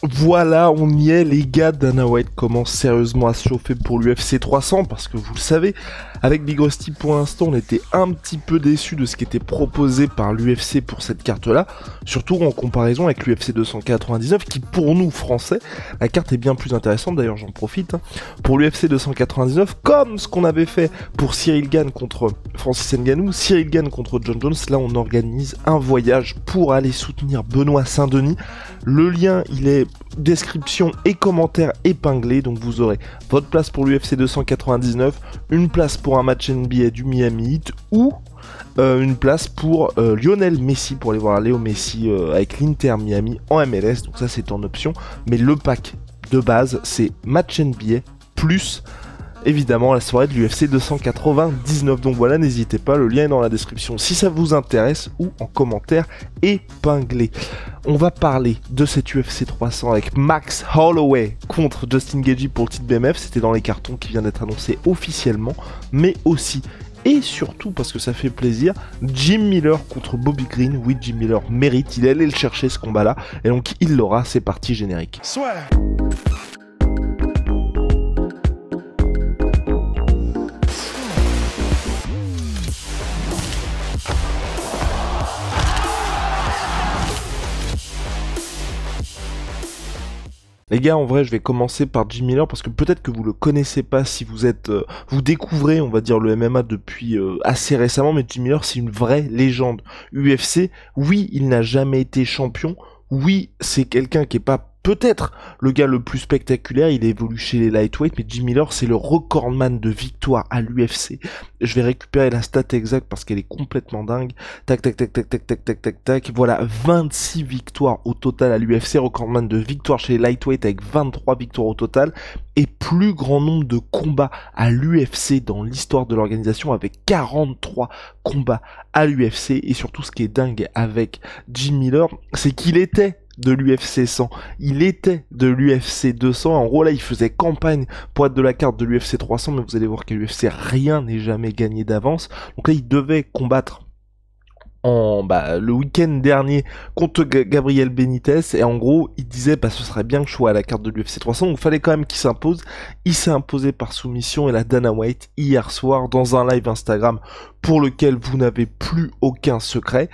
Voilà, on y est les gars, Dana White commence sérieusement à se chauffer pour l'UFC 300 parce que vous le savez, avec Big Rusty pour l'instant on était un petit peu déçus de ce qui était proposé par l'UFC pour cette carte là, surtout en comparaison avec l'UFC 299 qui pour nous français, la carte est bien plus intéressante, d'ailleurs j'en profite, hein. Pour l'UFC 299, comme ce qu'on avait fait pour Cyril Gane contre Francis Ngannou, Cyril Gane contre John Jones, là on organise un voyage pour aller soutenir Benoît Saint-Denis. Le lien il est description et commentaires épinglés, donc vous aurez votre place pour l'UFC 299, une place pour un match NBA du Miami Heat ou une place pour Lionel Messi, pour aller voir Léo Messi avec l'Inter Miami en MLS, donc ça c'est en option, mais le pack de base c'est match NBA plus évidemment la soirée de l'UFC 299. Donc voilà, n'hésitez pas, le lien est dans la description si ça vous intéresse ou en commentaire épinglé. On va parler de cette UFC 300 avec Max Holloway contre Justin Gaethje pour le titre BMF. C'était dans les cartons qui vient d'être annoncé officiellement, mais aussi et surtout parce que ça fait plaisir, Jim Miller contre Bobby Green. Oui, Jim Miller mérite, il est allé le chercher ce combat là et donc il l'aura. C'est parti, générique. Swear. Les gars, en vrai, je vais commencer par Jim Miller parce que peut-être que vous le connaissez pas si vous êtes, vous découvrez, on va dire, le MMA depuis assez récemment, mais Jim Miller, c'est une vraie légende UFC. Oui, il n'a jamais été champion. Oui, c'est quelqu'un qui est pas peut-être le gars le plus spectaculaire, il évolue chez les lightweight, mais Jim Miller, c'est le recordman de victoire à l'UFC. Je vais récupérer la stat exacte parce qu'elle est complètement dingue. Tac, tac, tac, tac, tac, tac, tac, tac, tac. Voilà, 26 victoires au total à l'UFC, recordman de victoire chez les lightweight avec 23 victoires au total, et plus grand nombre de combats à l'UFC dans l'histoire de l'organisation avec 43 combats à l'UFC. Et surtout, ce qui est dingue avec Jim Miller, c'est qu'il était de l'UFC 100, il était de l'UFC 200, en gros là il faisait campagne pour être de la carte de l'UFC 300, mais vous allez voir qu'à l'UFC rien n'est jamais gagné d'avance, donc là il devait combattre le week-end dernier contre Gabriel Benitez, et en gros il disait ce serait bien que je sois à la carte de l'UFC 300, donc il fallait quand même qu'il s'impose. Il s'est imposé par soumission et la Dana White hier soir dans un live Instagram pour lequel vous n'avez plus aucun secret.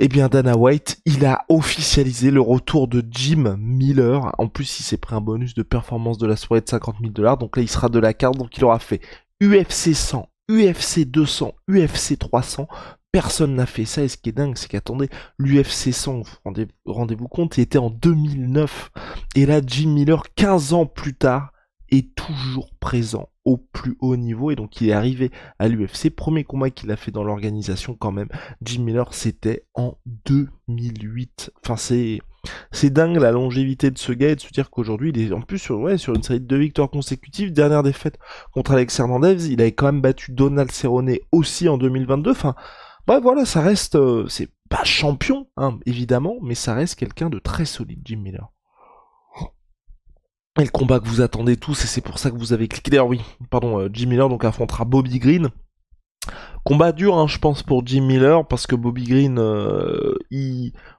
Eh bien, Dana White, il a officialisé le retour de Jim Miller. En plus, il s'est pris un bonus de performance de la soirée de 50 000 $. Donc là, il sera de la carte. Donc il aura fait UFC 100, UFC 200, UFC 300. Personne n'a fait ça. Et ce qui est dingue, c'est qu'attendez, l'UFC 100, rendez-vous compte, il était en 2009. Et là, Jim Miller, 15 ans plus tard, est toujours présent au plus haut niveau, et donc il est arrivé à l'UFC, premier combat qu'il a fait dans l'organisation quand même, Jim Miller, c'était en 2008, enfin c'est dingue la longévité de ce gars, et de se dire qu'aujourd'hui il est en plus sur une série de 2 victoires consécutives, dernière défaite contre Alex Hernandez, il avait quand même battu Donald Cerrone aussi en 2022, enfin bref voilà, ça reste, c'est pas champion, hein, évidemment, mais ça reste quelqu'un de très solide, Jim Miller. Et le combat que vous attendez tous, et c'est pour ça que vous avez cliqué. D'ailleurs, oui, pardon, Jim Miller donc affrontera Bobby Green. Combat dur, hein, je pense, pour Jim Miller, parce que Bobby Green, on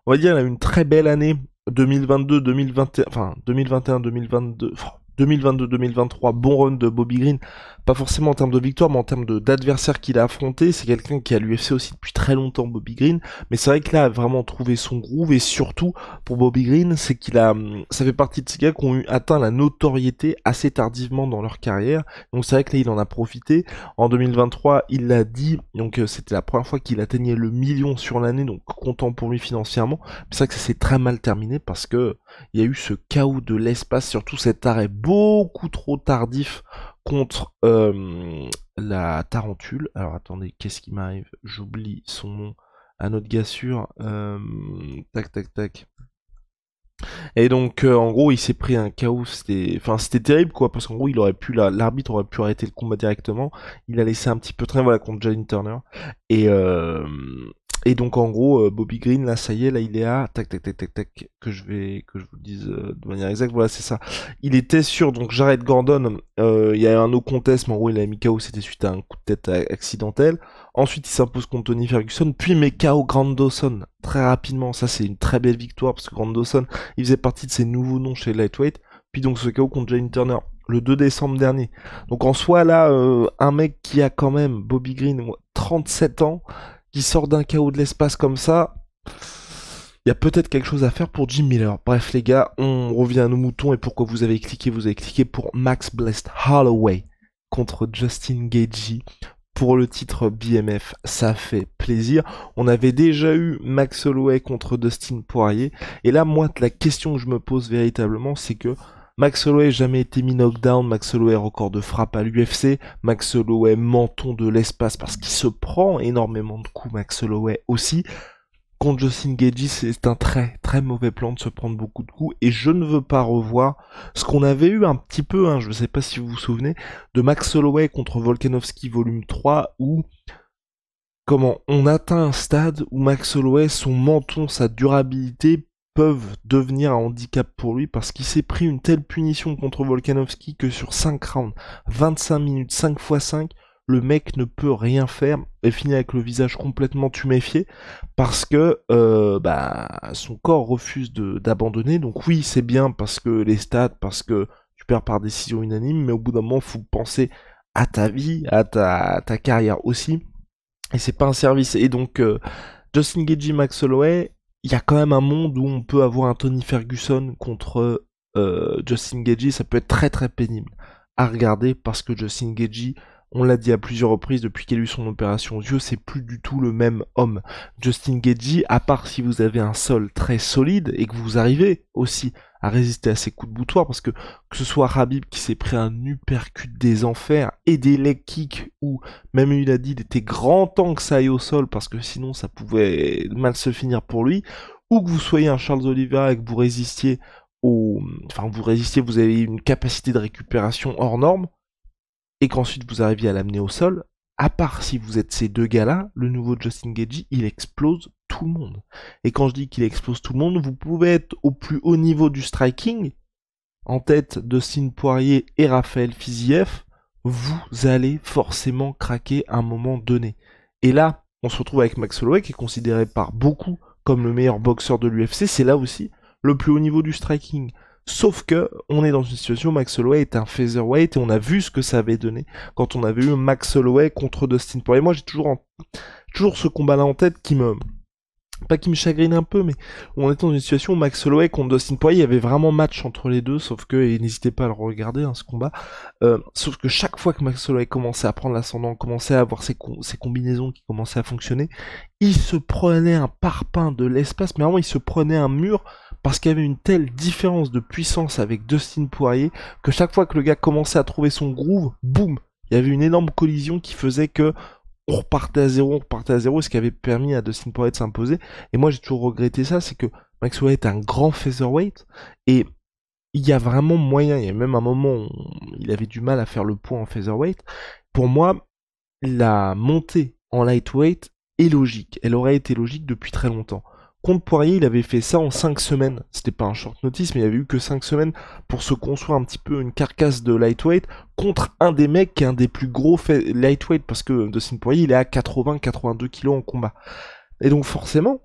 va dire, il a une très belle année 2022, 2021, enfin 2021, 2022. 2022-2023, bon run de Bobby Green, pas forcément en termes de victoire, mais en termes d'adversaire qu'il a affronté. C'est quelqu'un qui est à l'UFC aussi depuis très longtemps, Bobby Green, mais c'est vrai que là, a vraiment trouvé son groove, et surtout, pour Bobby Green, c'est ça fait partie de ces gars qui ont atteint la notoriété assez tardivement dans leur carrière, donc c'est vrai que là, il en a profité. En 2023, il l'a dit, donc c'était la première fois qu'il atteignait le million sur l'année, donc content pour lui financièrement, mais c'est vrai que ça s'est très mal terminé, parce que il y a eu ce chaos de l'espace, surtout cet arrêt beaucoup trop tardif contre la Tarentule. Alors attendez, qu'est-ce qui m'arrive? J'oublie son nom. Un autre gars sûr. Tac tac tac. Et donc en gros il s'est pris un chaos, c'était terrible quoi, parce qu'en gros il aurait pu l'arbitre aurait pu arrêter le combat directement, il a laissé un petit peu traîner, voilà, contre Jalen Turner, Et, euh, et donc en gros, Bobby Green, là, ça y est, là, il est à tac, que je vous le dise de manière exacte. Voilà, c'est ça. Il était sur donc Jared Gordon. Il y a un no contest, mais en gros, il a mis KO, c'était suite à un coup de tête accidentel. Ensuite, il s'impose contre Tony Ferguson, puis met KO Grant Dawson très rapidement. Ça, c'est une très belle victoire parce que Grant Dawson, il faisait partie de ses nouveaux noms chez Lightweight. Puis donc ce KO contre Jane Turner le 2 décembre dernier. Donc en soi là, un mec qui a quand même, Bobby Green, 37 ans, qui sort d'un KO de l'espace comme ça, il y a peut-être quelque chose à faire pour Jim Miller. Bref les gars, on revient à nos moutons et pourquoi vous avez cliqué pour Max Blessed Holloway contre Justin Gaethje. Pour le titre BMF, ça fait plaisir. On avait déjà eu Max Holloway contre Dustin Poirier. Et là, moi, la question que je me pose véritablement, c'est que Max Holloway n'a jamais été mis knockdown. Max Holloway record de frappe à l'UFC. Max Holloway menton de l'espace parce qu'il se prend énormément de coups. Max Holloway aussi. Contre Justin Gaethje, c'est un très très mauvais plan de se prendre beaucoup de coups et je ne veux pas revoir ce qu'on avait eu un petit peu, je ne sais pas si vous vous souvenez, de Max Holloway contre Volkanovski volume 3 où on atteint un stade où Max Holloway, son menton, sa durabilité peuvent devenir un handicap pour lui parce qu'il s'est pris une telle punition contre Volkanovski que sur 5 rounds, 25 minutes, 5 x 5, le mec ne peut rien faire et finit avec le visage complètement tuméfié parce que son corps refuse d'abandonner. Donc oui, c'est bien parce que les stats, parce que tu perds par décision unanime, mais au bout d'un moment, faut penser à ta vie, à ta carrière aussi. Et c'est pas un service. Et donc, Justin Gaethje, Max Holloway, il y a quand même un monde où on peut avoir un Tony Ferguson contre Justin Gaethje. Ça peut être très très pénible à regarder parce que Justin Gaethje, on l'a dit à plusieurs reprises depuis qu'il a eu son opération aux yeux, c'est plus du tout le même homme. Justin Gaethje, à part si vous avez un sol très solide et que vous arrivez aussi à résister à ses coups de boutoir, parce que ce soit Khabib qui s'est pris un uppercut des enfers et des leg kicks où même il a dit il était grand temps que ça aille au sol parce que sinon ça pouvait mal se finir pour lui, ou que vous soyez un Charles Oliveira et que vous résistiez vous avez une capacité de récupération hors norme, et qu'ensuite vous arriviez à l'amener au sol, à part si vous êtes ces deux gars-là, le nouveau Justin Gaethje, il explose tout le monde. Et quand je dis qu'il explose tout le monde, vous pouvez être au plus haut niveau du striking, en tête Dustin Poirier et Raphaël Fiziev, vous allez forcément craquer à un moment donné. Et là, on se retrouve avec Max Holloway, qui est considéré par beaucoup comme le meilleur boxeur de l'UFC, c'est là aussi le plus haut niveau du striking. Sauf que on est dans une situation où Max Holloway est un featherweight et on a vu ce que ça avait donné quand on avait eu Max Holloway contre Dustin Poirier. Moi j'ai toujours ce combat-là en tête qui me chagrine un peu, mais on est dans une situation où Max Holloway contre Dustin Poirier, il y avait vraiment match entre les deux, sauf que, et n'hésitez pas à le regarder, ce combat, sauf que chaque fois que Max Holloway commençait à prendre l'ascendant, commençait à avoir ses combinaisons qui commençaient à fonctionner, il se prenait un parpaing de l'espace, mais vraiment il se prenait un mur, parce qu'il y avait une telle différence de puissance avec Dustin Poirier, que chaque fois que le gars commençait à trouver son groove, boum, il y avait une énorme collision qui faisait que on repartait à zéro, ce qui avait permis à Dustin Poirier de s'imposer. Et moi, j'ai toujours regretté ça, c'est que Max Holloway est un grand featherweight, et il y a vraiment moyen, il y a même un moment où il avait du mal à faire le poids en featherweight. Pour moi, la montée en lightweight est logique. Elle aurait été logique depuis très longtemps. Contre Poirier, il avait fait ça en 5 semaines. C'était pas un short notice, mais il avait eu que 5 semaines pour se construire un petit peu une carcasse de lightweight contre un des mecs qui est un des plus gros lightweight, parce que Dustin Poirier, il est à 80-82 kilos en combat. Et donc forcément,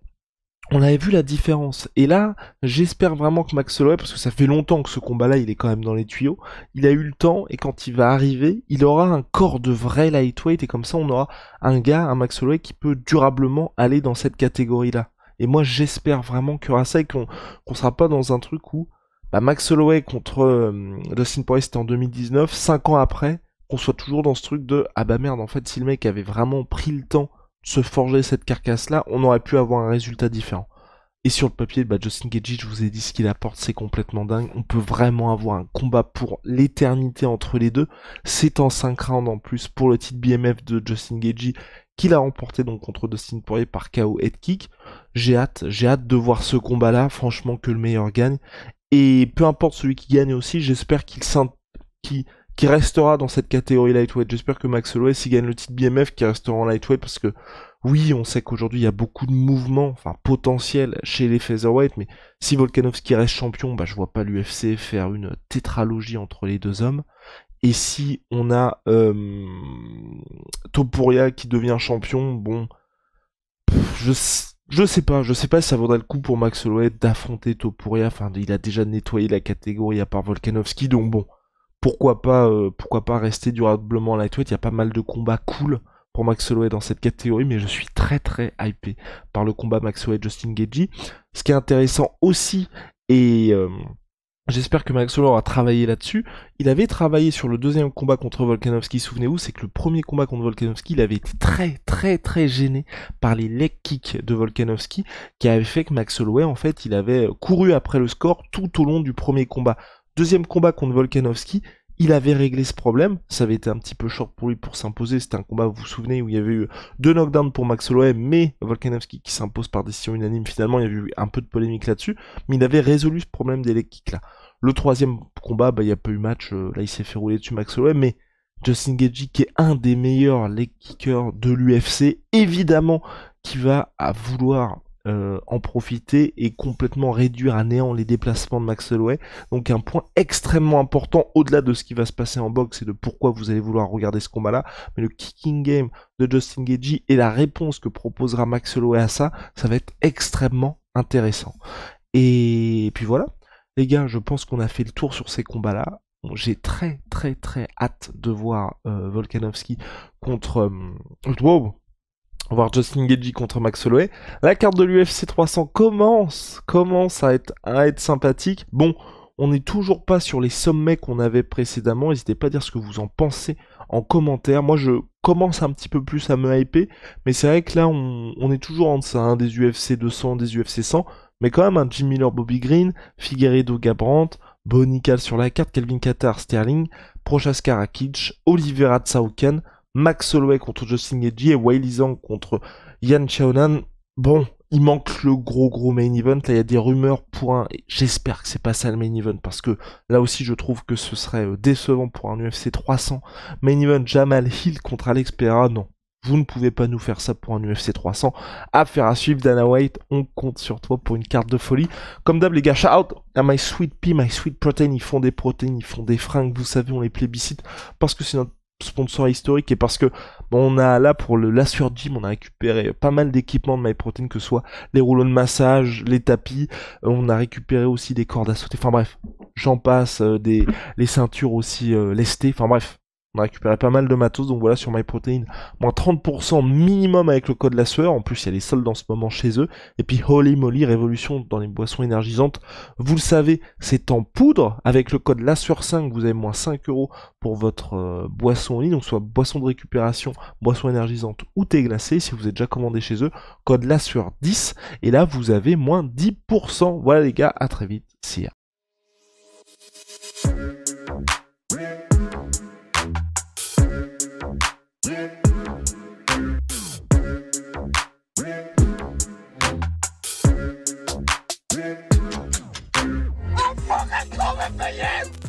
on avait vu la différence. Et là, j'espère vraiment que Max Holloway, parce que ça fait longtemps que ce combat-là, il est quand même dans les tuyaux, il a eu le temps, et quand il va arriver, il aura un corps de vrai lightweight, et comme ça, on aura un Max Holloway, qui peut durablement aller dans cette catégorie-là. Et moi, j'espère vraiment qu'il y aura ça, et qu'on sera pas dans un truc où Max Holloway contre Dustin Poirier, c'était en 2019, 5 ans après, qu'on soit toujours dans ce truc de « Ah bah merde, en fait, si le mec avait vraiment pris le temps de se forger cette carcasse-là, on aurait pu avoir un résultat différent. » Et sur le papier, Justin Gaethje, je vous ai dit ce qu'il apporte, c'est complètement dingue. On peut vraiment avoir un combat pour l'éternité entre les deux. C'est en 5 rounds en plus pour le titre BMF de Justin Gaethje, qu'il a remporté donc contre Dustin Poirier par KO head kick. J'ai hâte de voir ce combat-là, franchement que le meilleur gagne. Et peu importe celui qui gagne aussi, j'espère qu'il restera dans cette catégorie lightweight. J'espère que Max Holloway, s'il gagne le titre BMF, qu'il restera en lightweight, parce que Oui, on sait qu'aujourd'hui il y a beaucoup de mouvements, enfin potentiels chez les featherweight, mais si Volkanovski reste champion, bah je vois pas l'UFC faire une tétralogie entre les deux hommes. Et si on a Topuria qui devient champion, bon, je sais pas si ça vaudrait le coup pour Max Holloway d'affronter Topuria. Enfin, il a déjà nettoyé la catégorie à part Volkanovski, donc bon, pourquoi pas rester durablement lightweight. Il y a pas mal de combats cool pour Max Holloway dans cette catégorie, mais je suis très très hypé par le combat Max Holloway Justin Gaethje. Ce qui est intéressant aussi, et j'espère que Max Holloway aura travaillé là-dessus. Il avait travaillé sur le deuxième combat contre Volkanovski. Souvenez-vous, c'est que le premier combat contre Volkanovski, il avait été très très très gêné par les leg kicks de Volkanovski, qui avait fait que Max Holloway, en fait, il avait couru après le score tout au long du premier combat. Deuxième combat contre Volkanovski, il avait réglé ce problème. Ça avait été un petit peu short pour lui pour s'imposer. C'était un combat, vous vous souvenez, où il y avait eu 2 knockdowns pour Max Holloway, mais Volkanovski qui s'impose par décision unanime. Finalement, il y avait eu un peu de polémique là-dessus, mais il avait résolu ce problème des leg kicks là. Le troisième combat, bah, il n'y a pas eu match. Là, il s'est fait rouler dessus Max Holloway, mais Justin Gaethje, qui est un des meilleurs leg kickers de l'UFC, évidemment, qui va à vouloir en profiter et complètement réduire à néant les déplacements de Max Holloway. Donc un point extrêmement important, au-delà de ce qui va se passer en boxe et de pourquoi vous allez vouloir regarder ce combat-là, mais le kicking game de Justin Gaethje et la réponse que proposera Max Holloway à ça, ça va être extrêmement intéressant. Et puis voilà, les gars, je pense qu'on a fait le tour sur ces combats-là. J'ai très très très hâte de voir Volkanovski contre... wow, voir Justin Gaethje contre Max Holloway. La carte de l'UFC 300 commence à être sympathique. Bon, on n'est toujours pas sur les sommets qu'on avait précédemment. N'hésitez pas à dire ce que vous en pensez en commentaire. Moi, je commence un petit peu plus à me hyper, mais c'est vrai que là, on est toujours en deçà hein, des UFC 200, des UFC 100, mais quand même un Jim Miller, Bobby Green, Figueiredo, Garbrandt, Bonical sur la carte, Kelvin Kattar, Sterling, Prochaska Rakic, Oliveira Tsauken, Max Holloway contre Justin Gaethje et Weili Zhang contre Yan Xiaonan. Bon, il manque le gros main event. Là, il y a des rumeurs pour un... J'espère que c'est pas ça le main event, parce que là aussi, je trouve que ce serait décevant pour un UFC 300. Main event, Jamal Hill contre Alex Pereira. Non, vous ne pouvez pas nous faire ça pour un UFC 300. Affaire à suivre, Dana White. On compte sur toi pour une carte de folie. Comme d'hab, les gars, shout out à My Sweet Pea, My Sweet Protein. Ils font des protéines, ils font des fringues. Vous savez, on les plébiscite parce que c'est notre sponsor historique et parce que bon, on a là pour le Lassure Gym, on a récupéré pas mal d'équipements de MyProtein, que ce soit les rouleaux de massage, les tapis, on a récupéré aussi des cordes à sauter, enfin bref, j'en passe, les ceintures aussi lestées, enfin bref, on a récupéré pas mal de matos, donc voilà, sur MyProtein, moins 30% minimum avec le code La Sueur. En plus il y a les soldes en ce moment chez eux, et puis Holy Moly, révolution dans les boissons énergisantes, vous le savez, c'est en poudre, avec le code La Sueur 5, vous avez moins 5€ pour votre boisson en ligne, donc soit boisson de récupération, boisson énergisante ou thé glacé. Si vous êtes déjà commandé chez eux, code La Sueur 10, et là vous avez moins 10%. Voilà les gars, à très vite, see ya. I'm fucking coming for you!